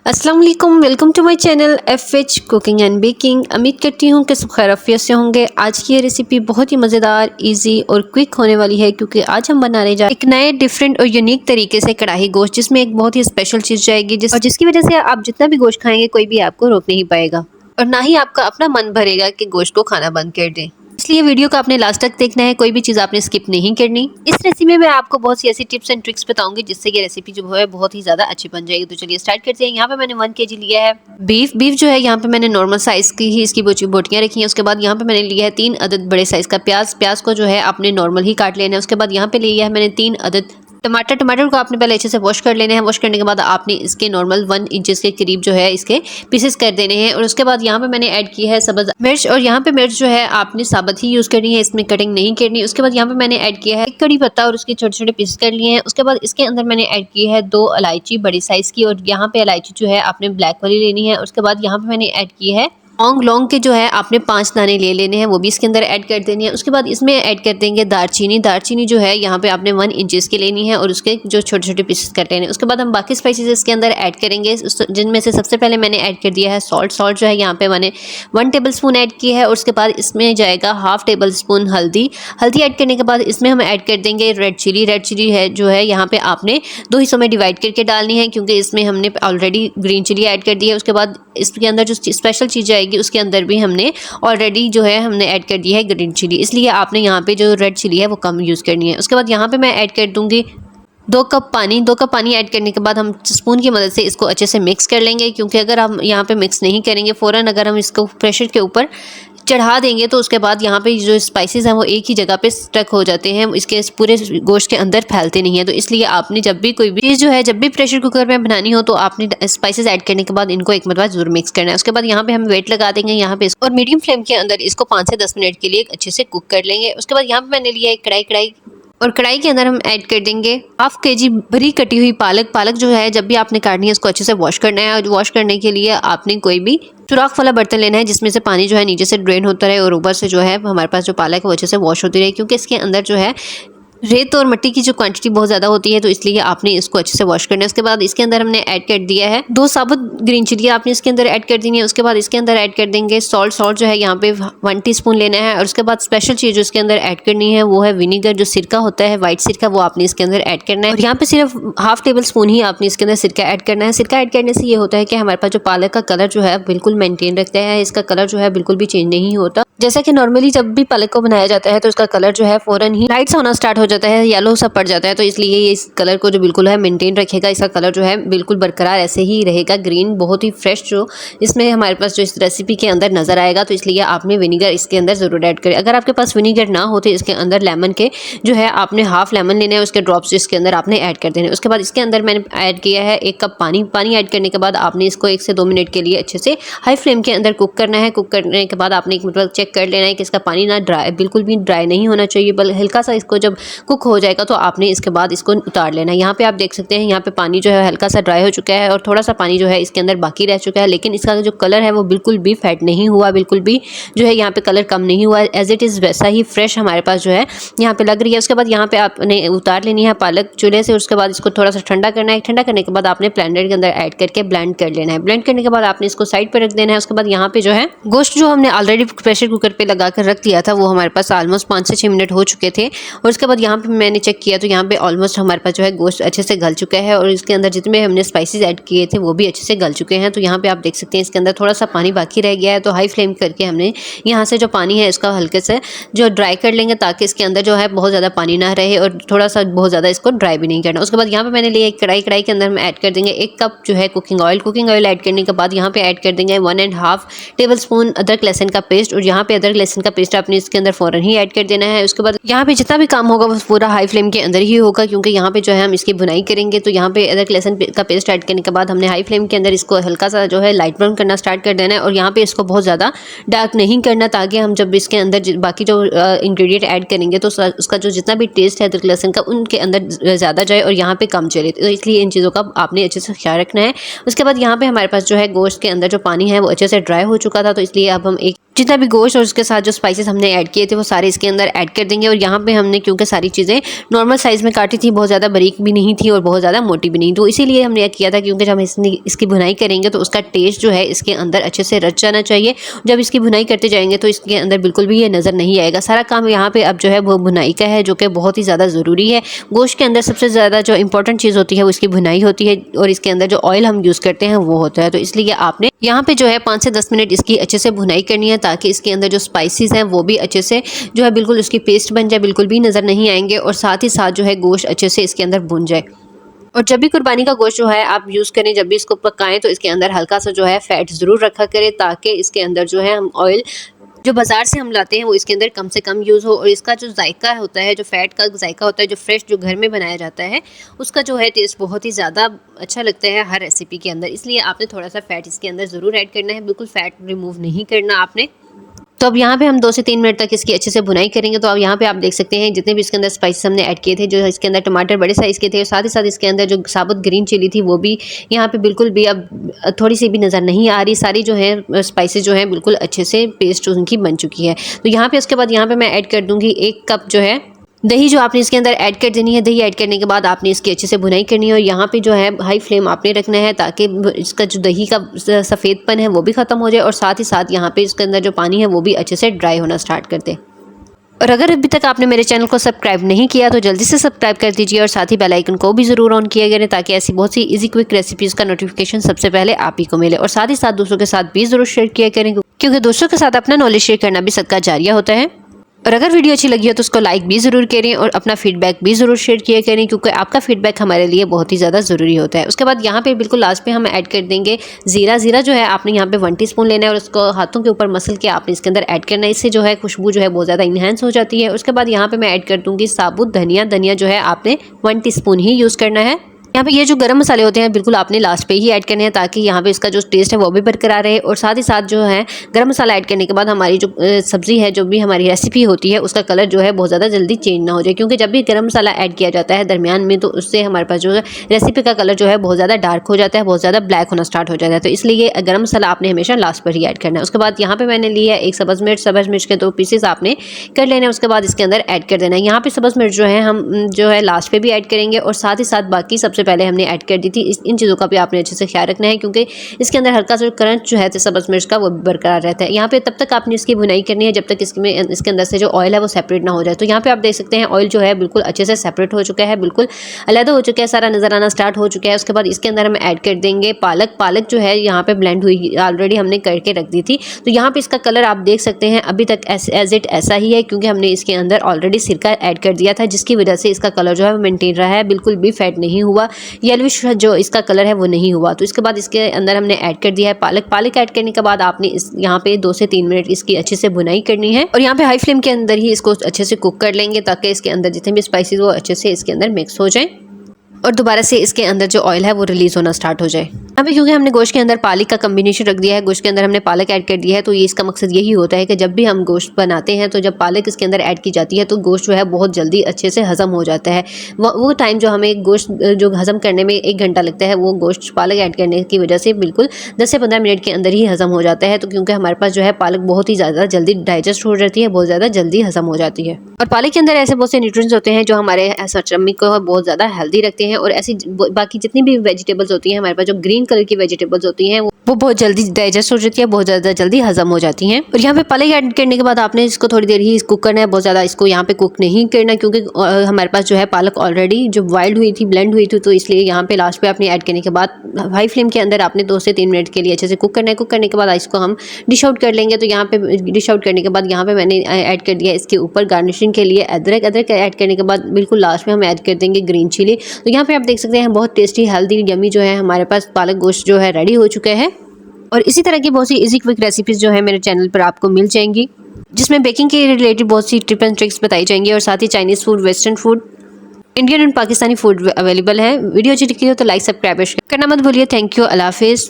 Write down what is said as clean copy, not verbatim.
अस्सलाम वालेकुम, welcome to my channel FH cooking and baking. उम्मीद करती हूँ कि सब खैरियत से होंगे। आज की ये रेसिपी बहुत ही मज़ेदार, इजी और क्विक होने वाली है क्योंकि आज हम बनाने जा रहे हैं एक नए डिफरेंट और यूनिक तरीके से कढ़ाई गोश्त, जिसमें एक बहुत ही स्पेशल चीज़ जाएगी जिसकी वजह से आप जितना भी गोश्त खाएंगे कोई भी आपको रोक नहीं पाएगा और ना ही आपका अपना मन भरेगा कि गोश्त को खाना बंद कर दें। इसलिए वीडियो को आपने लास्ट तक देखना है, कोई भी चीज़ आपने स्किप नहीं करनी। इस रेसिपी में मैं आपको बहुत सी ऐसी टिप्स एंड ट्रिक्स बताऊंगी जिससे ये रेसिपी जो है बहुत ही ज़्यादा अच्छी बन जाएगी। तो चलिए स्टार्ट करते हैं। यहाँ पे मैंने 1 kg लिया है बीफ जो है यहाँ पे मैंने नॉर्मल साइज़ की ही इसकी बोटियाँ रखी हैं। उसके बाद यहाँ पे मैंने लिया है 3 अदद बड़े साइज़ का प्याज को जो है आपने नॉर्मल ही काट लेना है। उसके बाद यहाँ पे लिया है मैंने 3 अदद टमाटर को आपने पहले अच्छे से वॉश कर लेना है। वॉश करने के बाद आपने इसके नॉर्मल 1 इंचेस के करीब जो है इसके पीसेस कर देने हैं। और उसके बाद यहाँ पे मैंने ऐड की है सब्ज़ मिर्च, और यहाँ पे मिर्च जो है आपने साबुत ही यूज़ करनी है, इसमें कटिंग नहीं करनी। उसके बाद यहाँ पे मैंने ऐड किया है 1 कड़ी पत्ता और उसके छोटे छोटे पीसेस कर लिए हैं। उसके बाद इसके अंदर मैंने ऐड की है 2 इलायची बड़ी साइज़ की, और यहाँ पे इलायची जो है आपने ब्लैक वाली लेनी है। उसके बाद यहाँ पे मैंने ऐड की है लौंग के जो है आपने 5 दाने ले लेने हैं, वो भी इसके अंदर ऐड कर देनी है। उसके बाद इसमें ऐड कर देंगे दालचीनी जो है यहाँ पे आपने 1 इंचेस की लेनी है और उसके जो छोटे छोटे पीसेस कर लेने हैं। उसके बाद हम बाकी स्पाइसेस इसके अंदर ऐड करेंगे, जिनमें से सबसे पहले मैंने ऐड कर दिया है सॉल्ट जो है यहाँ पे मैंने 1 टेबलस्पून ऐड की है। और उसके बाद इसमें जाएगा ½ टेबलस्पून हल्दी ऐड करने के बाद इसमें हम ऐड कर देंगे रेड चिली है जो है यहाँ पे आपने 2 हिस्सों में डिवाइड करके डालनी है, क्योंकि इसमें हमने ऑलरेडी ग्रीन चिली ऐड कर दी है। उसके बाद इसके अंदर जो स्पेशल चीज़ जाएगी उसके अंदर भी हमने ऑलरेडी जो है हमने ऐड कर दी है ग्रीन चिली, इसलिए आपने यहाँ पे जो रेड चिली है वो कम यूज़ करनी है। उसके बाद यहाँ पे मैं ऐड कर दूंगी 2 कप पानी ऐड करने के बाद हम स्पून की मदद से इसको अच्छे से मिक्स कर लेंगे, क्योंकि अगर हम यहाँ पे मिक्स नहीं करेंगे फ़ौरन अगर हम इसको प्रेशर के ऊपर चढ़ा देंगे तो उसके बाद यहाँ पे जो स्पाइसेस हैं वो एक ही जगह पे स्टक हो जाते हैं, इसके पूरे गोश्त के अंदर फैलते नहीं है। तो इसलिए आपने जब भी कोई भी चीज़ जो है जब भी प्रेशर कुकर में बनानी हो तो आपने स्पाइसेस ऐड करने के बाद इनको एक मरतबा जरूर मिक्स करना है। उसके बाद यहाँ पे हम वेट लगा देंगे यहाँ पे और मीडियम फ्लेम के अंदर इसको 5 से 10 मिनट के लिए अच्छे से कुक कर लेंगे। उसके बाद यहाँ पे मैंने लिया एक कढ़ाई के अंदर हम ऐड कर देंगे ½ kg भरी कटी हुई पालक जो है जब भी आपने काटनी है इसको अच्छे से वॉश करना है। और वॉश करने के लिए आपने कोई भी सुराख वाला बर्तन लेना है जिसमें से पानी जो है नीचे से ड्रेन होता रहे और ऊपर से जो है हमारे पास जो पालक है वो अच्छे से वॉश होती रहे, क्योंकि इसके अंदर जो है रेत और मिट्टी की जो क्वांटिटी बहुत ज़्यादा होती है, तो इसलिए आपने इसको अच्छे से वॉश करना है। उसके बाद इसके अंदर हमने ऐड कर दिया है 2 साबुत ग्रीन चिली आपने इसके अंदर ऐड कर देनी है। उसके बाद इसके अंदर ऐड कर देंगे सॉल्ट जो है यहाँ पे 1 टीस्पून लेना है। और उसके बाद स्पेशल चीज़ जो इसके अंदर ऐड करनी है वो है विनीगर, जो सिरका होता है वाइट सिरका, वो आपने इसके अंदर ऐड करना है। और यहाँ पे सिर्फ ½ टेबलस्पून ही आपने इसके अंदर सिरका ऐड करना है। सिरका ऐड करने से ये होता है कि हमारे पास जो पालक का कलर जो है बिल्कुल मेंटेन रखता है, इसका कलर जो है बिल्कुल भी चेंज नहीं होता। जैसा कि नॉर्मली जब भी पालक को बनाया जाता है तो इसका कलर जो है फ़ौरन ही लाइट सा होना स्टार्ट हो जाता है, येलो सा पड़ जाता है। तो इसलिए ये इस कलर को जो बिल्कुल है मेंटेन रखेगा, इसका कलर जो है बिल्कुल बरकरार ऐसे ही रहेगा, ग्रीन बहुत ही फ्रेश जो इसमें हमारे पास जो इस रेसिपी के अंदर नज़र आएगा। तो इसलिए आपने विनीगर इसके अंदर ज़रूर ऐड करें। अगर आपके पास विनीगर ना हो तो इसके अंदर लेमन के जो है आपने ½ लेमन लेना है, उसके ड्रॉप्स इसके अंदर आपने ऐड कर देने। उसके बाद इसके अंदर मैंने ऐड किया है 1 कप पानी ऐड करने के बाद आपने इसको 1 से 2 मिनट के लिए अच्छे से हाई फ्लेम के अंदर कुक करना है। कुक करने के बाद आपने एक मतलब चेक कर लेना है कि इसका पानी ना बिल्कुल भी ड्राई नहीं होना चाहिए, बल्कि हल्का सा इसको जब कुक हो जाएगा तो आपने इसके बाद इसको उतार लेना है। यहाँ पे आप देख सकते हैं यहाँ पे पानी जो है हल्का सा ड्राई हो चुका है और थोड़ा सा पानी जो है इसके अंदर बाकी रह चुका है, लेकिन इसका जो कलर है वो बिल्कुल भी फेड नहीं हुआ, बिल्कुल भी जो है यहाँ पे कलर कम नहीं हुआ, एज इट इज़ वैसा ही फ्रेश हमारे पास जो है यहाँ पे लग रही है। उसके बाद यहाँ पे आपने उतार लेनी है पालक चूल्हे से। उसके बाद इसको थोड़ा सा ठंडा करना है। ठंडा करने के बाद आपने ब्लेंडर के अंदर ऐड करके ब्लेंड कर लेना है। ब्लेंड करने के बाद आपने इसको साइड पर रख देना है। उसके बाद यहाँ पे जो है गोश्त जो हमने ऑलरेडी प्रेशर कुकर पे लगा कर रख दिया था वो हमारे पास ऑलमोस्ट 5 से 6 मिनट हो चुके थे। और उसके बाद यहाँ पे मैंने चेक किया तो यहाँ पे ऑलमोस्ट हमारे पास जो है गोश्त अच्छे से गल चुका है और इसके अंदर जितने हमने स्पाइसेस ऐड किए थे वो भी अच्छे से गल चुके हैं। तो यहाँ पे आप देख सकते हैं इसके अंदर थोड़ा सा पानी बाकी रह गया है, तो हाई फ्लेम करके हमने यहाँ से जो पानी है इसका हल्के से जो ड्राई कर लेंगे, ताकि इसके अंदर जो है बहुत ज़्यादा पानी ना रहे और थोड़ा सा बहुत ज़्यादा इसको ड्राई भी नहीं करना। उसके बाद यहाँ पे मैंने लिया एक कढ़ाई के अंदर हम ऐड कर देंगे 1 कप जो है कुकिंग ऑयल ऐड करने के बाद यहाँ पे ऐड कर देंगे 1½ टेबलस्पून अदरक लहसुन का पेस्ट। और यहाँ पे अदरक लहसुन का पेस्ट आपने इसके अंदर फ़ौरन ही ऐड कर देना है। उसके बाद यहाँ पे जितना भी काम होगा वो पूरा हाई फ्लेम के अंदर ही होगा, क्योंकि यहाँ पे जो है हम इसकी भुनाई करेंगे। तो यहाँ पे अदरक लहसुन का पेस्ट ऐड करने के बाद हमने हाई फ्लेम के अंदर इसको हल्का सा जो है लाइट ब्राउन करना स्टार्ट कर देना है। और यहाँ पे इसको बहुत ज़्यादा डार्क नहीं करना, ताकि हम जब इसके अंदर बाकी जो इंग्रेडिएंट ऐड करेंगे तो उसका जो जितना भी टेस्ट है अदरक लहसुन का उनके अंदर ज़्यादा जाए और यहाँ पे कम चले। तो इसलिए इन चीज़ों का आपने अच्छे से ख्याल रखना है। उसके बाद यहाँ पे हमारे पास जो है गोश्त के अंदर जो पानी है वो अच्छे से ड्राई हो चुका था, तो इसलिए अब हम जितना भी गोश्त और उसके साथ जो स्पाइसेस हमने ऐड किए थे वो सारे इसके अंदर ऐड कर देंगे। और यहाँ पे हमने क्योंकि सारी वाली चीज़ें नॉर्मल साइज़ में काटी थी, बहुत ज़्यादा बारीक भी नहीं थी और बहुत ज़्यादा मोटी भी नहीं। तो इसीलिए हमने यह किया था, क्योंकि जब हम इसकी भुनाई करेंगे तो उसका टेस्ट जो है इसके अंदर अच्छे से रच जाना चाहिए। जब इसकी भुनाई करते जाएंगे तो इसके अंदर बिल्कुल भी ये नज़र नहीं आएगा। सारा काम यहाँ पे अब जो है वो भुनाई का है, जो कि बहुत ही ज़्यादा ज़रूरी है। गोश्त के अंदर सबसे ज़्यादा जो इंपॉर्टेंट चीज़ होती है वो इसकी भुनाई होती है, और इसके अंदर जो ऑयल हम यूज़ करते हैं वो होता है। तो इसलिए आपने यहाँ पे जो है 5 से 10 मिनट इसकी अच्छे से भुनाई करनी है, ताकि इसके अंदर जो स्पाइसेस हैं वो भी अच्छे से जो है बिल्कुल उसकी पेस्ट बन जाए, बिल्कुल भी नज़र नहीं आएंगे, और साथ ही साथ जो है गोश्त अच्छे से इसके अंदर भुन जाए। और जब भी कुर्बानी का गोश्त जो है आप यूज़ करें, जब भी इसको पकाएं, तो इसके अंदर हल्का सा जो है फ़ैट ज़रूर रखा करें, ताकि इसके अंदर जो है हम ऑयल जो बाज़ार से हम लाते हैं वो इसके अंदर कम से कम यूज़ हो, और इसका जो जायका होता है, जो फ़ैट का जायका होता है, जो फ्रेश जो घर में बनाया जाता है, उसका जो है टेस्ट बहुत ही ज़्यादा अच्छा लगता है हर रेसिपी के अंदर। इसलिए आपने थोड़ा सा फ़ैट इसके अंदर ज़रूर ऐड करना है, बिल्कुल फ़ैट रिमूव नहीं करना आपने। तो अब यहाँ पे हम 2 से 3 मिनट तक इसकी अच्छे से भुनाई करेंगे। तो अब यहाँ पे आप देख सकते हैं जितने भी इसके अंदर स्पाइसेस हमने ऐड किए थे, जो इसके अंदर टमाटर बड़े साइज़ के थे, और साथ ही साथ इसके अंदर जो साबुत ग्रीन चिली थी वो भी यहाँ पे बिल्कुल भी अब थोड़ी सी भी नज़र नहीं आ रही। सारी जो है स्पाइसेस जो हैं बिल्कुल अच्छे से पेस्ट उनकी बन चुकी है। तो यहाँ पे उसके बाद यहाँ पे मैं ऐड कर दूँगी 1 कप जो है दही, जो आपने इसके अंदर ऐड कर देनी है। दही ऐड करने के बाद आपने इसकी अच्छे से भुनाई करनी है, और यहाँ पे जो है हाई फ्लेम आपने रखना है, ताकि इसका जो दही का सफ़ेदपन है वो भी ख़त्म हो जाए, और साथ ही साथ यहाँ पे इसके अंदर जो पानी है वो भी अच्छे से ड्राई होना स्टार्ट कर दे। और अगर अभी तक आपने मेरे चैनल को सब्सक्राइब नहीं किया तो जल्दी से सब्सक्राइब कर दीजिए, और साथ ही बेल आइकन को भी ज़रूर ऑन किया करें, ताकि ऐसी बहुत सी इजी क्विक रेसिपीज़ का नोटिफिकेशन सबसे पहले आप ही को मिले। और साथ ही साथ दोस्तों के साथ भी ज़रूर शेयर किया करें, क्योंकि दोस्तों के साथ अपना नॉलेज शेयर करना भी सदका जारिया होता है। और अगर वीडियो अच्छी लगी हो तो उसको लाइक भी ज़रूर करें, और अपना फीडबैक भी ज़रूर शेयर किया करें, क्योंकि आपका फीडबैक हमारे लिए बहुत ही ज़्यादा ज़रूरी होता है। उसके बाद यहाँ पे बिल्कुल लास्ट पे हम ऐड कर देंगे ज़ीरा। ज़ीरा जो है आपने यहाँ पे 1 टीस्पून लेना है, और उसको हाथों के ऊपर मसल के आपने इसके अंदर ऐड करना है। इससे जो है खुशबू जो है बहुत ज़्यादा इन्हेंस हो जाती है। उसके बाद यहाँ पर मैं ऐड कर दूँगी साबुत धनिया। धनिया जो है आपने 1 टीस्पून ही यूज़ करना है। यहाँ पे ये जो गरम मसाले होते हैं बिल्कुल आपने लास्ट पे ही ऐड करने हैं, ताकि यहाँ पे इसका जो टेस्ट है वो भी बरकरार रहे। और साथ ही साथ जो है गरम मसाला ऐड करने के बाद हमारी जो सब्ज़ी है, जो भी हमारी रेसिपी होती है, उसका कलर जो है बहुत ज़्यादा जल्दी चेंज ना हो जाए, क्योंकि जब भी गरम मसाला ऐड किया जाता है दरमियान में, तो उससे हमारे पास जो है रेसिपी का कलर जो है बहुत ज़्यादा डार्क हो जाता है, बहुत ज़्यादा ब्लैक होना स्टार्ट हो जाता है। तो इसलिए गरम मसाला आपने हमेशा लास्ट पर ही ऐड करना है। उसके बाद यहाँ पर मैंने लिया है 1 सब्ज़ मिर्च। सब्ज़ मिर्च के 2 पीसेस आपने कर लेने हैं। उसके बाद इसके अंदर ऐड कर देना है। यहाँ पर सब्ज़ मिर्च जो है हम जो है लास्ट पे भी ऐड करेंगे, और साथ ही साथ बाकी सबसे पहले हमने ऐड कर दी थी। इन चीज़ों का भी आपने अच्छे से ख्याल रखना है, क्योंकि इसके अंदर हल्का सा क्रंच जो है सब्ज़ मिर्च का वो बरकरार रहता है। यहाँ पे तब तक आपने इसकी भुनाई करनी है जब तक इसके अंदर से जो ऑयल है वो सेपरेट ना हो जाए। तो यहाँ पे आप देख सकते हैं ऑयल जो है बिल्कुल अच्छे से सेपरेट हो चुका है, बिल्कुल अलग हो चुका है, सारा नज़र आना स्टार्ट हो चुका है। उसके बाद इसके अंदर हम ऐड कर देंगे पालक। पालक जो है यहाँ पे ब्लेंड हुई ऑलरेडी हमने करके रख दी थी। तो यहाँ पे इसका कलर आप देख सकते हैं अभी तक एज इट ऐसा ही है, क्योंकि हमने इसके अंदर ऑलरेडी सिरका ऐड कर दिया था, जिसकी वजह से इसका कलर जो है मेंटेन रहा है, बिल्कुल भी फेड नहीं हुआ, येलोविश जो इसका कलर है वो नहीं हुआ। तो इसके बाद इसके अंदर हमने ऐड कर दिया है पालक। पालक ऐड करने के बाद आपने इस यहाँ पे 2 से 3 मिनट इसकी अच्छे से भुनाई करनी है, और यहाँ पे हाई फ्लेम के अंदर ही इसको अच्छे से कुक कर लेंगे, ताकि इसके अंदर जितने भी स्पाइसेस वो अच्छे से इसके अंदर मिक्स हो जाए, और दोबारा से इसके अंदर जो ऑयल है वो रिलीज़ होना स्टार्ट हो जाए। अभी क्योंकि हमने गोश्त के अंदर पालक का कम्बिनेशन रख दिया है, गोश्त के अंदर हमने पालक ऐड कर दिया है, तो ये इसका मकसद यही होता है कि जब भी हम गोश्त बनाते हैं तो जब पालक इसके अंदर ऐड की जाती है तो गोश्त जो है बहुत जल्दी अच्छे से हज़म हो जाता है। वो टाइम जो हमें गोश्त जो हज़म करने में 1 घंटा लगता है, वो गोश्त पालक ऐड करने की वजह से बिल्कुल 10 से 15 मिनट के अंदर ही हज़म हो जाता है। तो क्योंकि हमारे पास जो है पालक बहुत ही ज़्यादा जल्दी डाइजेस्ट हो जाती है, बहुत ज़्यादा जल्दी हज़म हो जाती है। और पालक के अंदर ऐसे बहुत से न्यूट्रिएंट्स होते हैं जो हमारे टमी को बहुत ज़्यादा हेल्दी रखते हैं, और ऐसी बाकी जितनी भी वेजिटेबल्स होती हैं हमारे पास, जो ग्रीन कलर की वेजिटेबल्स होती हैं वो बहुत जल्दी डाइजेस्ट हो जाती है, बहुत ज़्यादा जल्दी हजम हो जाती हैं। और यहाँ पे पालक ऐड करने के बाद आपने इसको थोड़ी देर ही कुक करना है, बहुत ज़्यादा इसको यहाँ पे कुक नहीं करना, क्योंकि हमारे पास जो है पालक ऑलरेडी जो बॉइल्ड हुई थी, ब्लेंड हुई थी, तो इसलिए यहाँ पे लास्ट पे आपने ऐड करने के बाद हाई फ्लेम के अंदर आपने 2 से 3 मिनट के लिए अच्छे से कुक करना है। कुक करने के बाद इसको हम डिश आउट कर लेंगे। तो यहाँ पे डिश आउट करने के बाद यहाँ पे मैंने ऐड कर दिया इसके ऊपर गार्निशिंग के लिए अदरक। अदरक ऐड करने के बाद बिल्कुल लास्ट में हम ऐड कर देंगे ग्रीन चिली। तो यहाँ पे आप देख सकते हैं बहुत टेस्टी हेल्दी यमी जो है हमारे पास पालक गोश्त जो है रेडी हो चुका है। और इसी तरह की बहुत सी इजी क्विक रेसिपीज़ जो है मेरे चैनल पर आपको मिल जाएंगी, जिसमें बेकिंग के रिलेटेड बहुत सी टिप एंड ट्रिक्स बताई जाएंगी, और साथ ही Chinese food, Western food, Indian and Pakistani food available है। वीडियो अच्छी लगी हो तो लाइक सब्सक्राइब करना मत भूलिए। थैंक यू, अल्लाह हाफिज़।